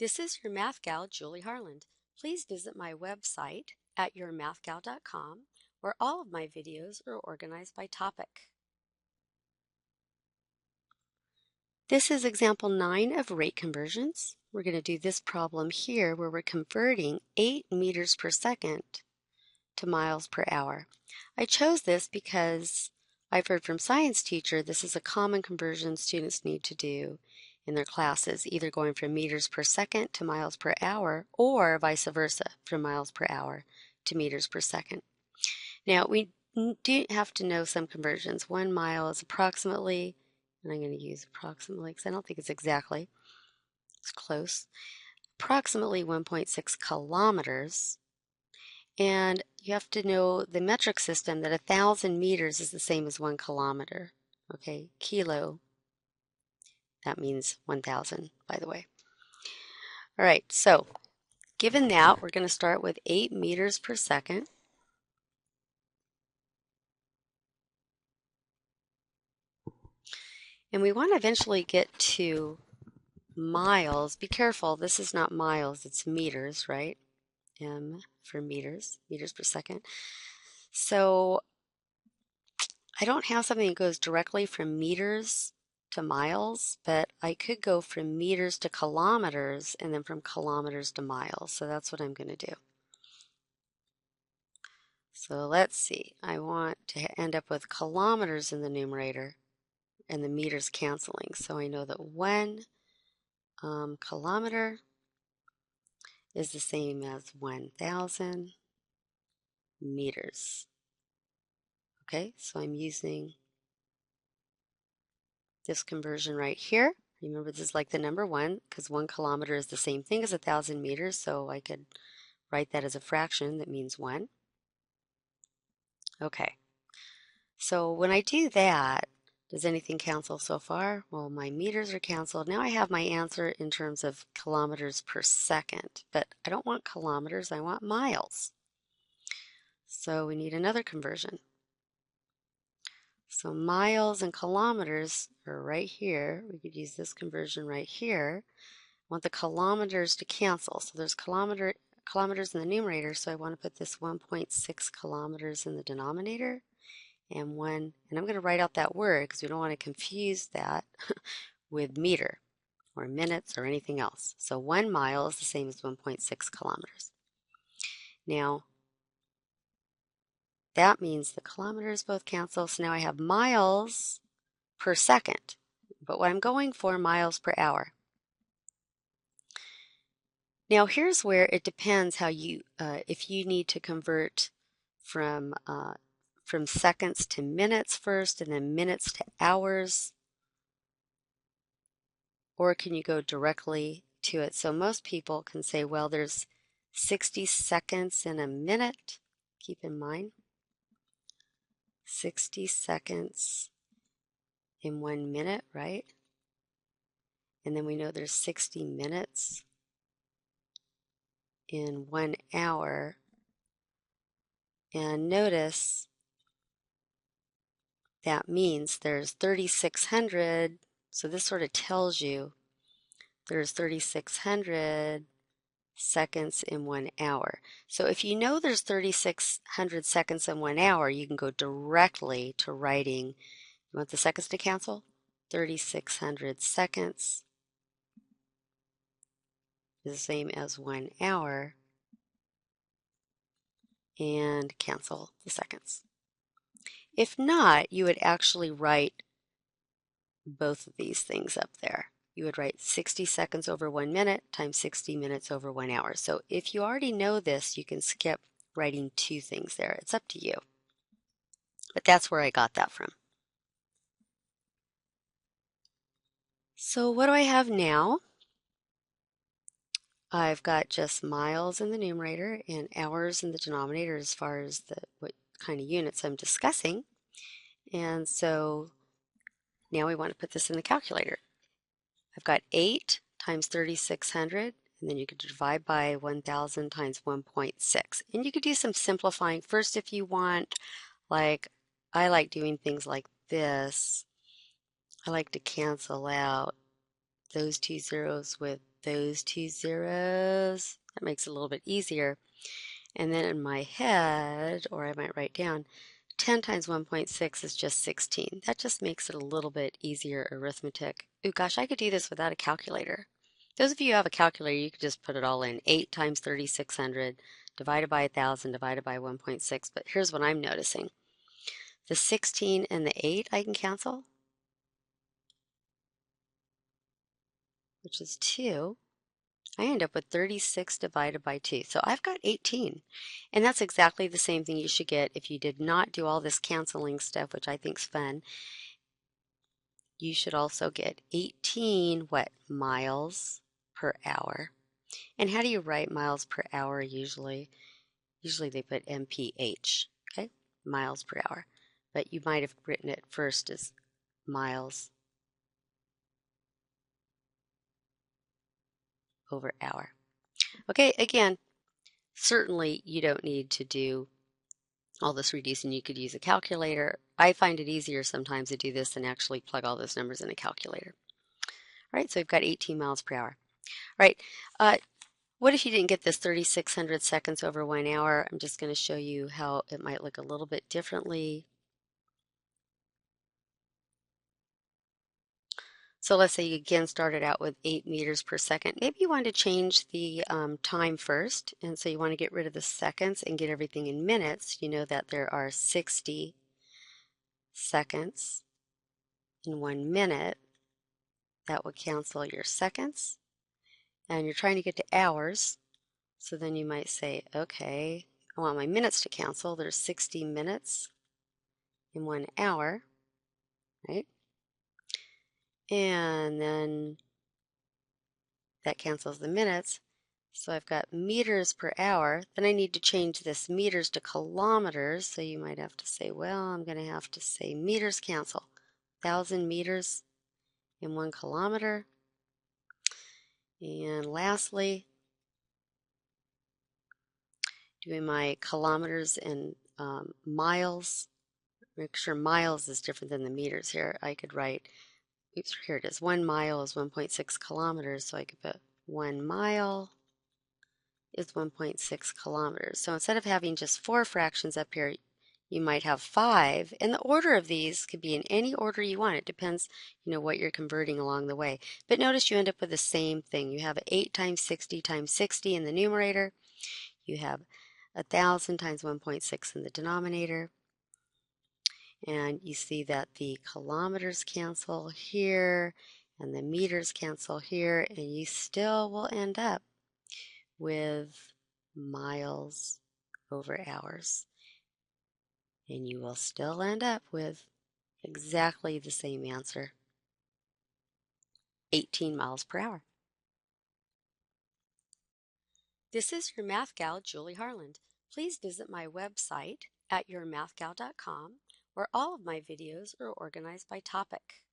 This is your math gal, Julie Harland. Please visit my website at yourmathgal.com, where all of my videos are organized by topic. This is example 9 of rate conversions. We're going to do this problem here where we're converting 8 meters per second to miles per hour. I chose this because I've heard from science teacher this is a common conversion students need to do in their classes, either going from meters per second to miles per hour or vice versa, from miles per hour to meters per second. Now, we do have to know some conversions. 1 mile is approximately, and I'm going to use approximately because I don't think it's exactly, it's close, approximately 1.6 kilometers. And you have to know the metric system that 1,000 meters is the same as 1 kilometer. Okay, kilo, that means 1,000, by the way. All right, so given that, we're going to start with 8 meters per second. And we want to eventually get to miles. Be careful, this is not miles, it's meters, right? M for meters, meters per second. So I don't have something that goes directly from meters to miles, but I could go from meters to kilometers and then from kilometers to miles. So that's what I'm going to do. So let's see. I want to end up with kilometers in the numerator and the meters canceling. So I know that 1 kilometer is the same as 1,000 meters. Okay, so I'm using this conversion right here. Remember, this is like the number 1 because 1 kilometer is the same thing as 1,000 meters, so I could write that as a fraction that means 1. Okay, so when I do that, does anything cancel so far? Well, my meters are canceled. Now I have my answer in terms of kilometers per second, but I don't want kilometers, I want miles. So we need another conversion. So miles and kilometers are right here. We could use this conversion right here. I want the kilometers to cancel. So there's kilometers in the numerator, so I want to put this 1.6 kilometers in the denominator. And I'm going to write out that word because we don't want to confuse that with meter or minutes or anything else. So 1 mile is the same as 1.6 kilometers. Now, that means the kilometers both cancel, so now I have miles per second. But what I'm going for, miles per hour. Now here's where it depends how you, if you need to convert from seconds to minutes first and then minutes to hours, or can you go directly to it? So most people can say, well, there's 60 seconds in a minute. Keep in mind, 60 seconds in 1 minute, right? And then we know there's 60 minutes in 1 hour. And notice that means there's 3,600. So this sort of tells you there's 3,600 seconds in 1 hour. So if you know there's 3,600 seconds in 1 hour, you can go directly to writing, you want the seconds to cancel? 3,600 seconds is the same as 1 hour, and cancel the seconds. If not, you would actually write both of these things up there. You would write 60 seconds over 1 minute times 60 minutes over 1 hour. So if you already know this, you can skip writing 2 things there. It's up to you. But that's where I got that from. So what do I have now? I've got just miles in the numerator and hours in the denominator as far as what kind of units I'm discussing. And so now we want to put this in the calculator. I've got 8 times 3,600, and then you could divide by 1,000 times 1.6. And you could do some simplifying first if you want. Like, I like doing things like this. I like to cancel out those 2 zeros with those two zeros. That makes it a little bit easier. And then in my head, or I might write down, 10 times 1.6 is just 16. That just makes it a little bit easier arithmetic. Ooh, gosh, I could do this without a calculator. Those of you who have a calculator, you could just put it all in. 8 times 3,600 divided by 1,000 divided by 1.6. But here's what I'm noticing. The 16 and the 8 I can cancel, which is 2. I end up with 36 divided by 2. So I've got 18. And that's exactly the same thing you should get if you did not do all this canceling stuff, which I think is fun. You should also get 18 miles per hour. And how do you write miles per hour usually? Usually they put mph, okay? Miles per hour. But you might have written it first as miles over hour. Okay, again, certainly you don't need to do all this reducing. You could use a calculator. I find it easier sometimes to do this than actually plug all those numbers in a calculator. All right, so we've got 18 miles per hour. All right, what if you didn't get this 3,600 seconds over 1 hour? I'm just going to show you how it might look a little bit differently. So let's say you again started out with 8 meters per second. Maybe you want to change the time first, and so you want to get rid of the seconds and get everything in minutes. You know that there are 60 seconds in 1 minute. That would cancel your seconds. And you're trying to get to hours, so then you might say, okay, I want my minutes to cancel. There's 60 minutes in 1 hour, right? And then that cancels the minutes. So I've got meters per hour. Then I need to change this meters to kilometers. So you might have to say, well, I'm going to have to say meters cancel. 1,000 meters in 1 kilometer. And lastly, doing my kilometers and miles. Make sure miles is different than the meters here. I could write, oops, here it is. 1 mile is 1.6 kilometers. So I could put 1 mile is 1.6 kilometers. So instead of having just 4 fractions up here, you might have 5. And the order of these could be in any order you want. It depends, what you're converting along the way. But notice you end up with the same thing. You have 8 times 60 times 60 in the numerator. You have 1,000 times 1.6 in the denominator. And you see that the kilometers cancel here and the meters cancel here, and you still will end up with miles over hours. And you will still end up with exactly the same answer, 18 miles per hour. This is your Math Gal, Julie Harland. Please visit my website at yourmathgal.com, where all of my videos are organized by topic.